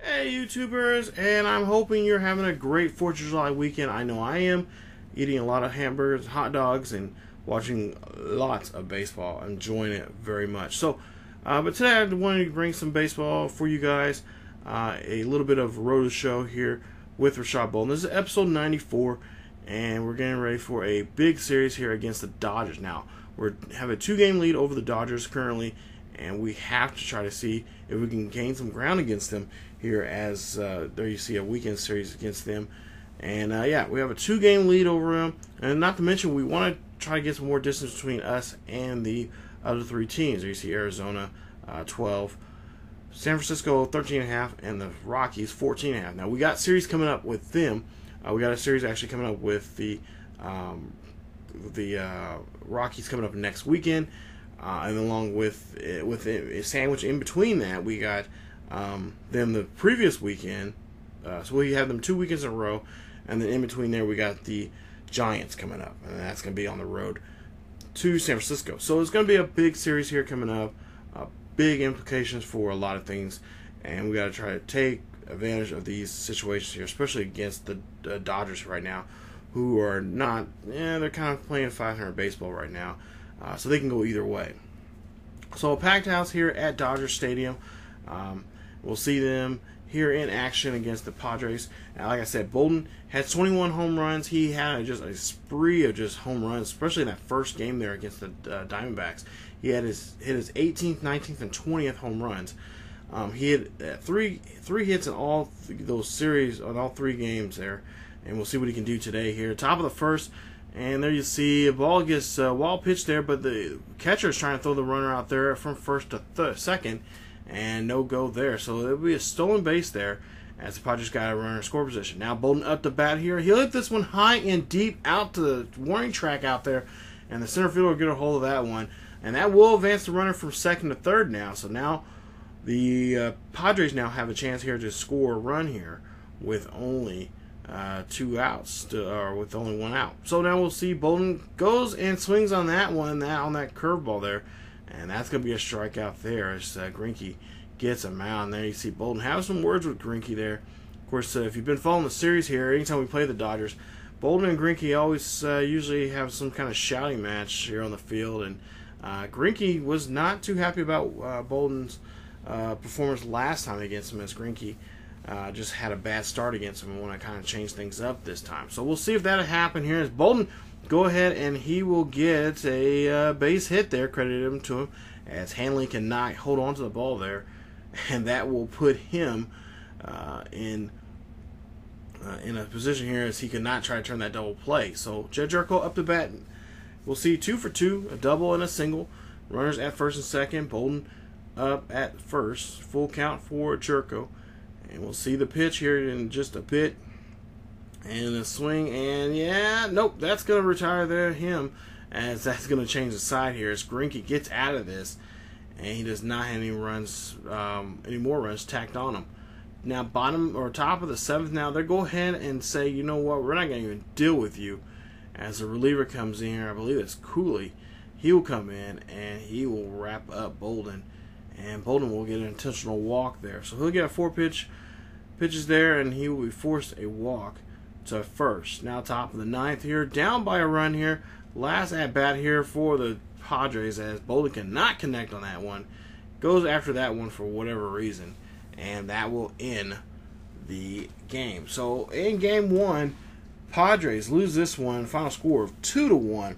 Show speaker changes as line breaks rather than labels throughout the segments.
Hey YouTubers, and I'm hoping you're having a great 4th of July weekend. I know I am, eating a lot of hamburgers, hot dogs, and watching lots of baseball. Enjoying it very much. But today I wanted to bring some baseball for you guys. A little bit of Roto Show here with Rashad Bolden. This is episode 94, and we're getting ready for a big series here against the Dodgers. Now, we have a 2-game lead over the Dodgers currently, and we have to try to see if we can gain some ground against them here, as there you see a weekend series against them. And yeah, we have a 2-game lead over them, and not to mention we want to try to get some more distance between us and the other 3 teams. There you see Arizona 12, San Francisco 13.5, and the Rockies 14.5. Now we got series coming up with them. We got a series actually coming up with the Rockies coming up next weekend. And along with a sandwich in between that, we got them the previous weekend. So we have them 2 weekends in a row, and then in between there we got the Giants coming up, and that's going to be on the road to San Francisco. So it's going to be a big series here coming up, big implications for a lot of things, and we got to try to take advantage of these situations here, especially against the Dodgers right now, who are not, they're kind of playing 500 baseball right now. So they can go either way. So a packed house here at Dodger Stadium. We'll see them here in action against the Padres. And like I said, Bolden had 21 home runs. He had just a spree of just home runs, especially in that first game there against the Diamondbacks. He had hit his 18th, 19th, and 20th home runs. He had three hits in all those series, on all 3 games there. And we'll see what he can do today here. Top of the first. And there you see a ball gets wild pitch there, but the catcher is trying to throw the runner out there from first to second, and no go there. So it'll be a stolen base there as the Padres got a runner in score position. Now Bolden up the bat here. He'll hit this one high and deep out to the warning track out there, and the center fielder will get a hold of that one. And that will advance the runner from second to third now. So now the Padres now have a chance here to score a run here with only 2 outs, or with only 1 out. So now we'll see Bolden goes and swings on that one, on that curveball there, and that's going to be a strikeout there as Greinke gets a mound. There you see Bolden have some words with Greinke there. Of course, if you've been following the series here, anytime we play the Dodgers, Bolden and Greinke always usually have some kind of shouting match here on the field, and Greinke was not too happy about Bolden's performance last time against him, as Greinke just had a bad start against him and want to kind of change things up this time. So we'll see if that'll happen here as Bolden go ahead and he will get a base hit there, credited to him, as Hanley cannot hold on to the ball there, and that will put him in a position here as he cannot try to turn that double play. So Jed Jerko up the bat. We'll see 2 for 2, a double and a single. Runners at first and second. Bolden up at first. Full count for Jerko. And we'll see the pitch here in just a bit. And a swing, and yeah, nope, that's going to retire him, as that's going to change the side here as Greinke gets out of this, and he does not have any runs, any more runs tacked on him. Now bottom or top of the 7th, now they go ahead and say, you know what, we're not going to even deal with you, as the reliever comes in here. I believe it's Cooley. He will come in and he will wrap up Bolden. And Bolden will get an intentional walk there. So he'll get a 4 pitches there, and he will be forced a walk to first. Now top of the 9th here, down by a run here. Last at bat here for the Padres, as Bolden cannot connect on that one. Goes after that one for whatever reason, and that will end the game. So in game 1, Padres lose this one. Final score of 2-1.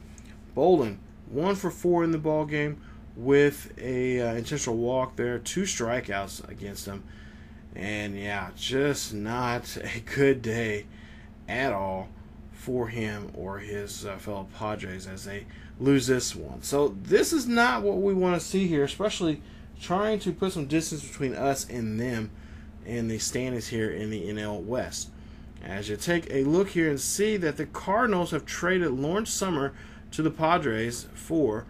Bolden 1 for 4 in the ball game, with a intentional walk there, 2 strikeouts against him, and yeah, just not a good day at all for him or his fellow Padres as they lose this one. So this is not what we want to see here, especially trying to put some distance between us and them in the standings here in the NL West. As you take a look here and see that the Cardinals have traded Lawrence Summer to the Padres for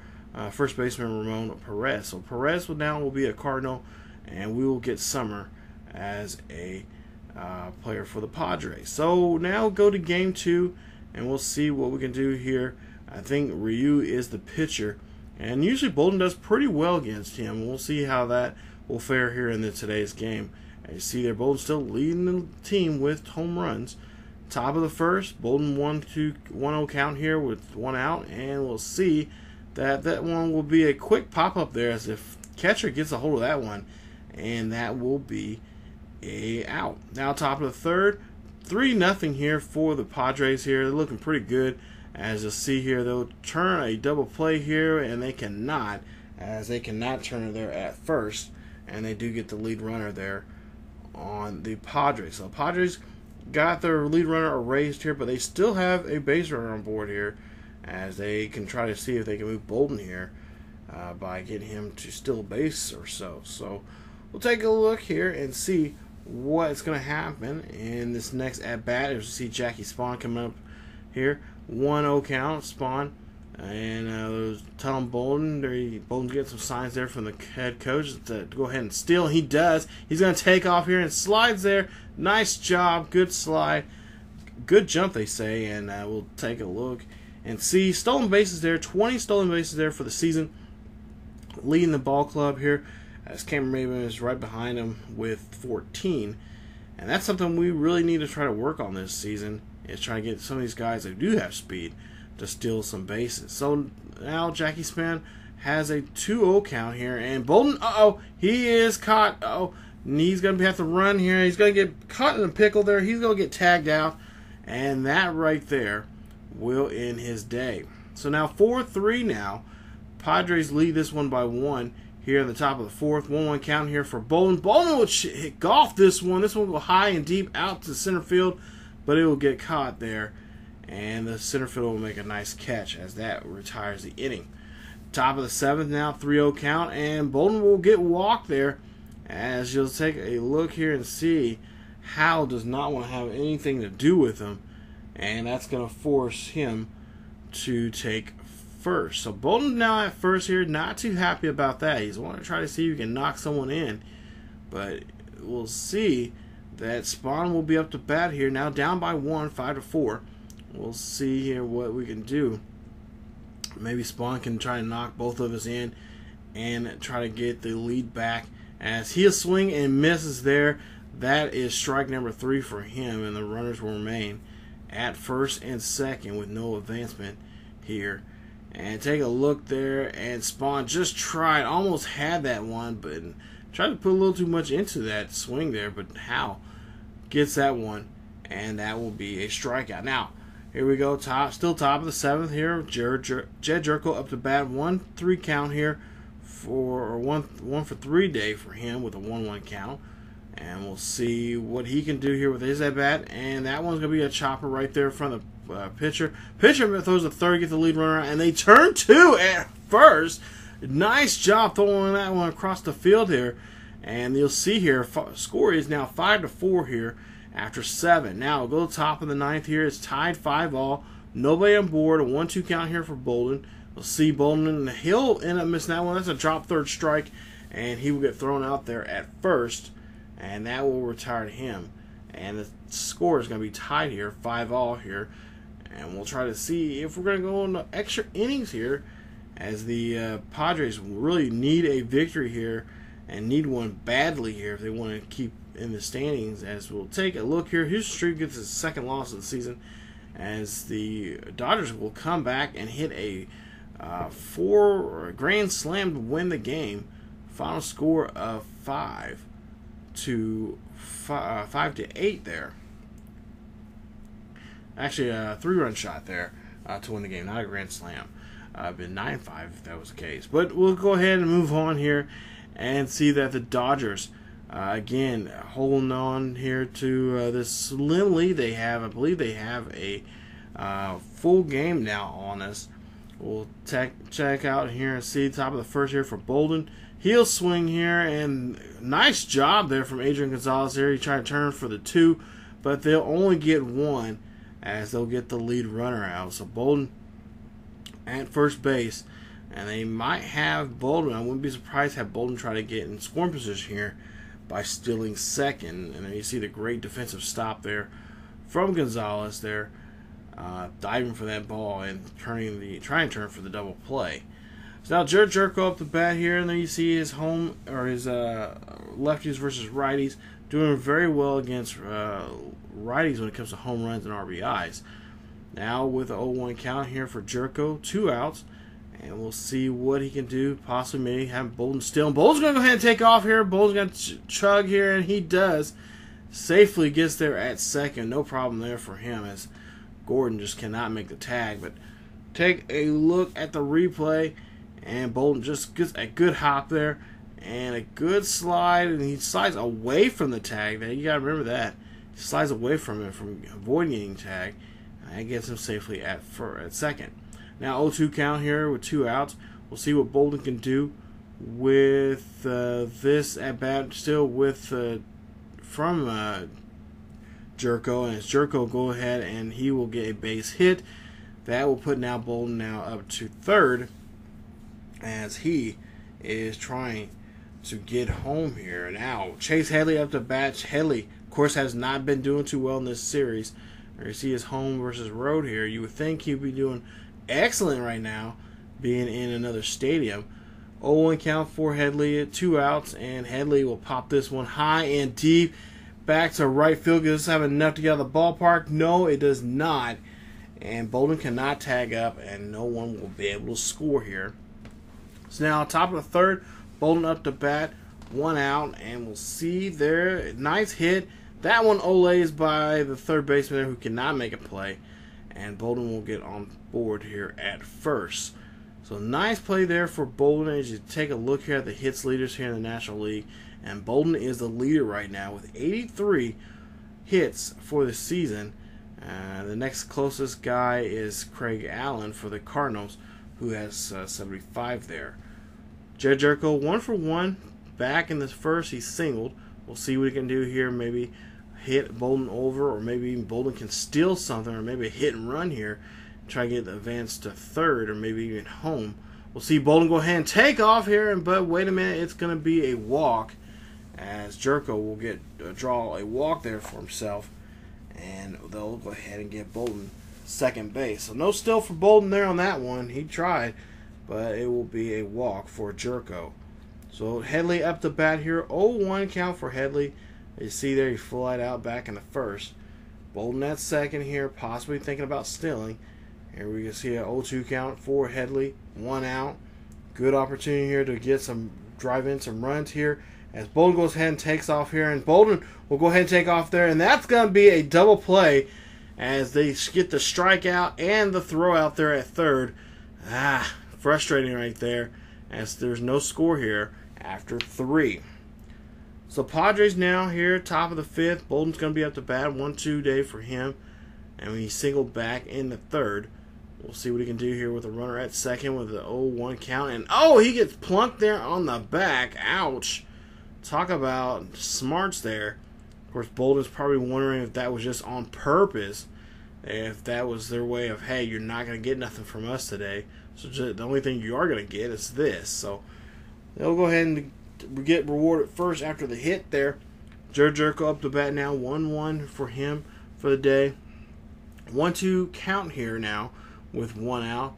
first baseman Ramon Perez. So Perez will be a Cardinal, and we will get Summer as a player for the Padres. So now go to game 2, and we'll see what we can do here. I think Ryu is the pitcher, and usually Bolden does pretty well against him. We'll see how that will fare here in today's game, As you see there, Bolden still leading the team with home runs. Top of the first, Bolden 1-0 count here with 1 out, and we'll see that one will be a quick pop-up there as if catcher gets a hold of that one, and that will be a out. Now top of the third, 3-0 here for the Padres here. They're looking pretty good. As you'll see here, they'll turn a double play here, and they cannot turn it there at first, and they do get the lead runner there on the Padres. So Padres got their lead runner erased here, but they still have a base runner on board here, as they can try to see if they can move Bolden here by getting him to steal a base or so. So we'll take a look here and see what's going to happen in this next at bat. As you see, Jackie Spawn coming up here, 1-0 count, Spawn, and telling Bolden's getting some signs there from the head coach to go ahead and steal. He does. He's going to take off here and slides there. Nice job, good slide, good jump, they say, and we'll take a look and see stolen bases there. 20 stolen bases there for the season, leading the ball club here, as Cameron Maven is right behind him with 14. And that's something we really need to try to work on this season, is try to get some of these guys that do have speed to steal some bases. So now Jackie Span has a 2-0 count here, and Bolden, he is caught. He's going to have to run here. He's going to get caught in a pickle there. He's going to get tagged out, and that right there will end his day. So now 4-3 now. Padres lead this one by 1 here in the top of the fourth. 1-1 count here for Bolden. Bolden will hit golf this one. This one will go high and deep out to center field, but it will get caught there, and the center fielder will make a nice catch as that retires the inning. Top of the seventh now, 3-0 count, and Bolden will get walked there. As you'll take a look here and see, Hal does not want to have anything to do with him, and that's going to force him to take first. So Bolden now at first here, not too happy about that. He's wanting to try to see if he can knock someone in, but we'll see that Spawn will be up to bat here, now down by 1, 5-4. We'll see here what we can do. Maybe Spawn can try to knock both of us in and try to get the lead back. As he'll swing and misses there, that is strike number 3 for him, and the runners will remain at first and second with no advancement here. And take a look there, and Spawn just tried, almost had that one, but tried to put a little too much into that swing there, but Hal gets that one, and that will be a strikeout. Now, here we go, still top of the seventh here. Jed Jerko up to bat, 1-3 count here for 1 for 3 day for him with a 1-1 count, and we'll see what he can do here with his at bat. And that one's gonna be a chopper right there in front of the pitcher. Pitcher throws a third, get the lead runner out, and they turn 2 at first. Nice job throwing that one across the field here, and you'll see here score is now 5-4 here after 7. Now we'll go to the top of the ninth here. It's tied 5-all. Nobody on board. A 1-2 count here for Bolden. We'll see Bolden, and he'll end up missing that one. That's a drop third strike, and he will get thrown out there at first, and that will retire him. And the score is going to be tied here, 5-all here. And we'll try to see if we're going to go into extra innings here, as the Padres really need a victory here and need one badly here if they want to keep in the standings. As we'll take a look here, Houston Street gets his second loss of the season, as the Dodgers will come back and hit a 4 grand slam to win the game. Final score of 5-8 there. Actually, a 3-run shot there to win the game, not a grand slam. Been 9-5 if that was the case. But we'll go ahead and move on here and see that the Dodgers, again, holding on here to this slim lead they have. I believe they have a full game now on us. We'll check out here and see top of the first here for Bolden. He'll swing here, and nice job there from Adrian Gonzalez here. He tried to turn for the 2, but they'll only get 1, as they'll get the lead runner out. So Bolden at first base, and they might have Bolden. I wouldn't be surprised to have Bolden try to get in scoring position here by stealing second. And then you see the great defensive stop there from Gonzalez there, diving for that ball and trying to turn for the double play. So now Jerko up the bat here, and then you see his lefties versus righties. doing very well against righties when it comes to home runs and RBIs. Now with the 0-1 count here for Jerko, 2 outs. And we'll see what he can do. Possibly maybe have Bolden still. And Bolden's going to go ahead and take off here. Bolden's going to chug here, and he does. Safely gets there at second. No problem there for him, as Gordon just cannot make the tag. But take a look at the replay, and Bolden just gets a good hop there and a good slide. And he slides away from the tag there. You got to remember that. He slides away from it, from avoiding getting tagged. And that gets him safely at second. Now 0-2 count here with 2 outs. We'll see what Bolden can do with this at bat still with from Jerko, and as Jerko go ahead and he will get a base hit. That will put now Bolden now up to third as he is trying to get home here. Now Chase Headley up to bat. Headley, of course, has not been doing too well in this series. You see his home versus road here. You would think he'd be doing excellent right now, being in another stadium. 0-1 count for Headley at 2 outs, and Headley will pop this one high and deep back to right field. Does this have enough to get out of the ballpark? No, it does not. And Bolden cannot tag up, and no one will be able to score here. So now, top of the third, Bolden up to bat, 1 out, and we'll see there. Nice hit. That one olays by the third baseman who cannot make a play. And Bolden will get on board here at first. So nice play there for Bolden as you take a look here at the hits leaders here in the National League. And Bolden is the leader right now with 83 hits for the season. The next closest guy is Craig Allen for the Cardinals, who has 75 there. Jed Jerko 1 for 1 back in the first. He singled. We'll see what he can do here. Maybe hit Bolden over, or maybe even Bolden can steal something, or maybe a hit and run here. Try to get the advance to third, or maybe even home. We'll see Bolden go ahead and take off here, but wait a minute, it's going to be a walk, as Jerko will get draw a walk there for himself, and they'll go ahead and get Bolden second base. So no steal for Bolden there on that one. He tried, but it will be a walk for Jerko. So Headley up to bat here. 0-1 count for Headley. You see there, he flied out back in the first. Bolden at second here, possibly thinking about stealing. Here we can see an 0-2 count for Headley. 1 out. Good opportunity here to get some, drive in some runs here. As Bolden goes ahead and takes off here. And Bolden will go ahead and take off there. And that's going to be a double play as they get the strikeout and the throw out there at third. Frustrating right there, as there's no score here after 3. So Padres now here, top of the 5th. Bolden's going to be up to bat. 1-2 day for him. And when he singled back in the third, we'll see what he can do here with a runner at second with the 0-1 count. And he gets plunked there on the back. Ouch. Talk about smarts there. Of course, Bolden's probably wondering if that was just on purpose. If that was their way of, hey, you're not going to get nothing from us today. So the only thing you are going to get is this. So they'll go ahead and get rewarded first after the hit there. Jerko up to bat now. 1-1 for him for the day. 1-2 count here now with 1 out.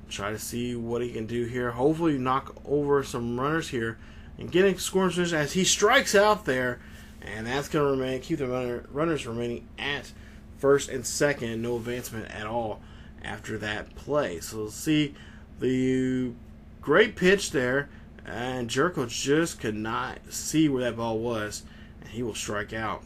Try to see what he can do here. Hopefully knock over some runners here and getting scoring position as he strikes out there. And that's going to keep the runners remaining at first and second. No advancement at all after that play. So we'll see the great pitch there. And Jerko just could not see where that ball was. And he will strike out.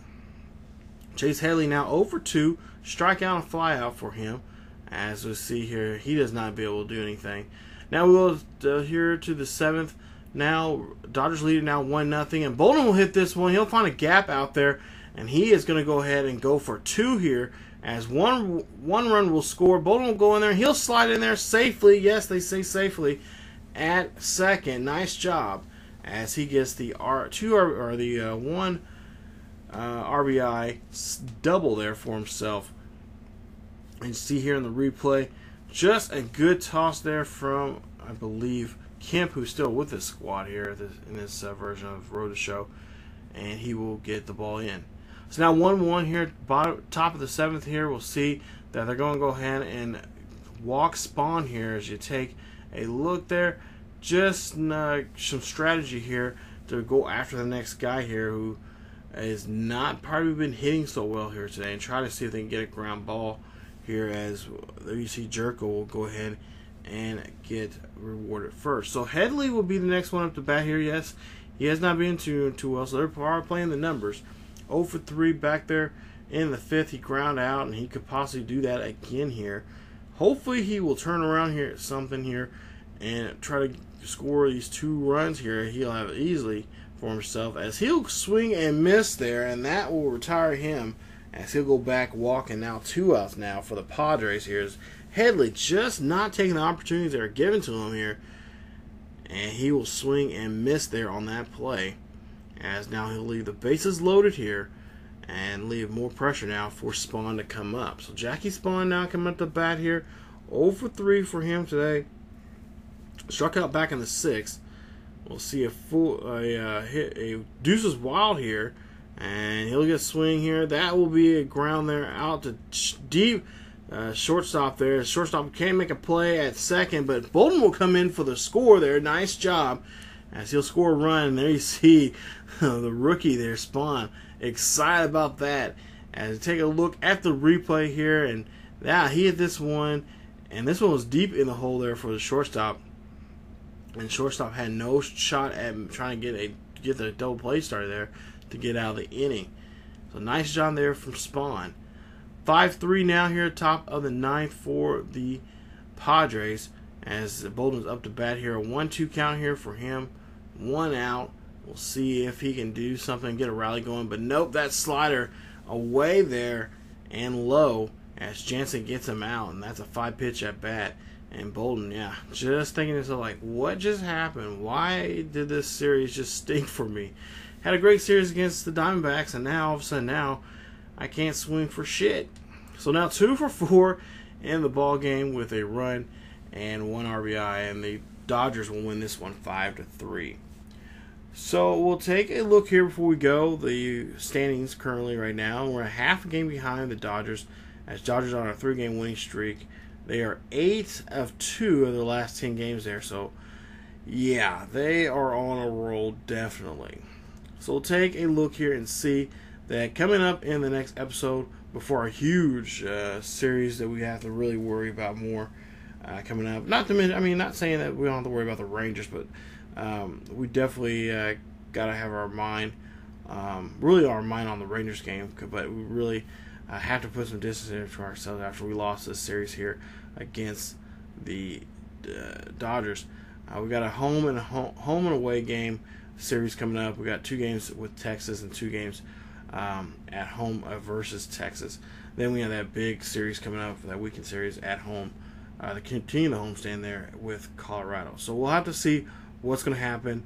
Chase Headley now 0-2. Strikeout and fly out for him. As we see here, he does not be able to do anything. Now we go here to the 7th. Now Dodgers lead now 1-0. And Bolden will hit this one. He'll find a gap out there. And he is going to go ahead and go for 2 here. As one run will score. Bolden will go in there. He'll slide in there safely. Yes, they say safely. At second. Nice job. As he gets the 1 RBI double there for himself. And you see here in the replay, just a good toss there from, I believe, Kemp, who's still with this squad here in this version of Road to Show. And he will get the ball in. So now 1-1 here, top of the 7th here. We'll see that they're going to go ahead and walk Spawn here as you take a look there. Just some strategy here to go after the next guy here who is not probably been hitting so well here today, and try to see if they can get a ground ball here, as there you see Jerko will go ahead and get rewarded first. So Headley will be the next one up to bat here. Yes, he has not been too well, so they're probably playing the numbers. 0 for 3 back there in the 5th. He ground out, and he could possibly do that again here. Hopefully he will turn around here at something here and try to score these 2 runs here. He'll have it easily for himself, as he'll swing and miss there, and that will retire him, as he'll go back walking. Now 2 outs now for the Padres here. Is Headley just not taking the opportunities that are given to him here, and he will swing and miss there on that play, as now he'll leave the bases loaded here and leave more pressure now for Spawn to come up. So Jackie Spawn now coming up to bat here. 0 for 3 for him today. Struck out back in the 6th. We'll see a Deuces Wild here, and he'll get a swing here. That will be a ground there out to deep shortstop there. Shortstop can't make a play at second, but Bolden will come in for the score there. Nice job, as he'll score a run. And there you see the rookie there, Spawn, excited about that. As you take a look at the replay here, and now he hit this one, and this one was deep in the hole there for the shortstop. And shortstop had no shot at trying to get the double play started there to get out of the inning. So nice job there from Spawn. 5-3 now here, top of the 9th for the Padres, as Bolden's up to bat here. A 1-2 count here for him. 1 out. We'll see if he can do something, get a rally going. But nope, that slider away there and low, as Jansen gets him out, and that's a 5-pitch at bat. And Bolden, yeah, just thinking to himself, like, what just happened? Why did this series just stink for me? Had a great series against the Diamondbacks, and now all of a sudden now I can't swing for shit. So now 2 for 4 in the ball game with a run and 1 RBI, and the Dodgers will win this one 5-3. So we'll take a look here before we go. The standings currently right now, we're a half a game behind the Dodgers, as Dodgers are on a 3-game winning streak. They are 8 of 2 of their last 10 games there. So, yeah, they are on a roll, definitely. So we'll take a look here and see that coming up in the next episode, before a huge series that we have to really worry about more coming up. Not to mention, I mean, not saying that we don't have to worry about the Rangers, but we definitely got to have our mind, really our mind on the Rangers game. But we really have to put some distance into ourselves after we lost this series here against the Dodgers. We got a home and away game series coming up. We got 2 games with Texas and 2 games at home versus Texas. Then we have that big series coming up, that weekend series at home, to continue the homestand there with Colorado. So we'll have to see what's going to happen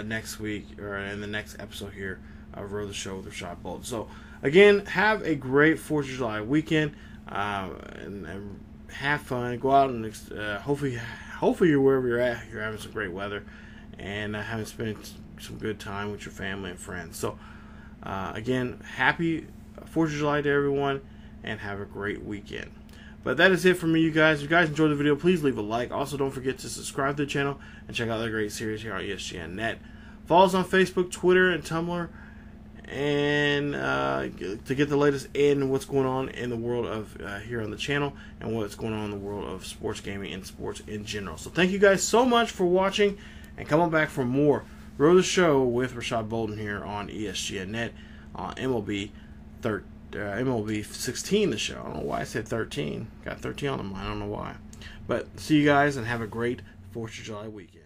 next week, or in the next episode here of Row the Show with Rashad Bolden. So again, have a great 4th of July weekend, and have fun. Go out and hopefully you're wherever you're at, you're having some great weather, and having spent some good time with your family and friends. So again, happy 4th of July to everyone, and have a great weekend. But that is it for me, you guys. If you guys enjoyed the video, please leave a like. Also, don't forget to subscribe to the channel and check out the great series here on ESGNet. Follow us on Facebook, Twitter, and Tumblr, and to get the latest in what's going on in the world of here on the channel, and what's going on in the world of sports gaming and sports in general. So thank you guys so much for watching, and come on back for more Row the Show with Rashad Bolden here on ESGNet on MLB 16, the show. I don't know why I said 13. Got 13 on the mind. I don't know why. But see you guys, and have a great 4th of July weekend.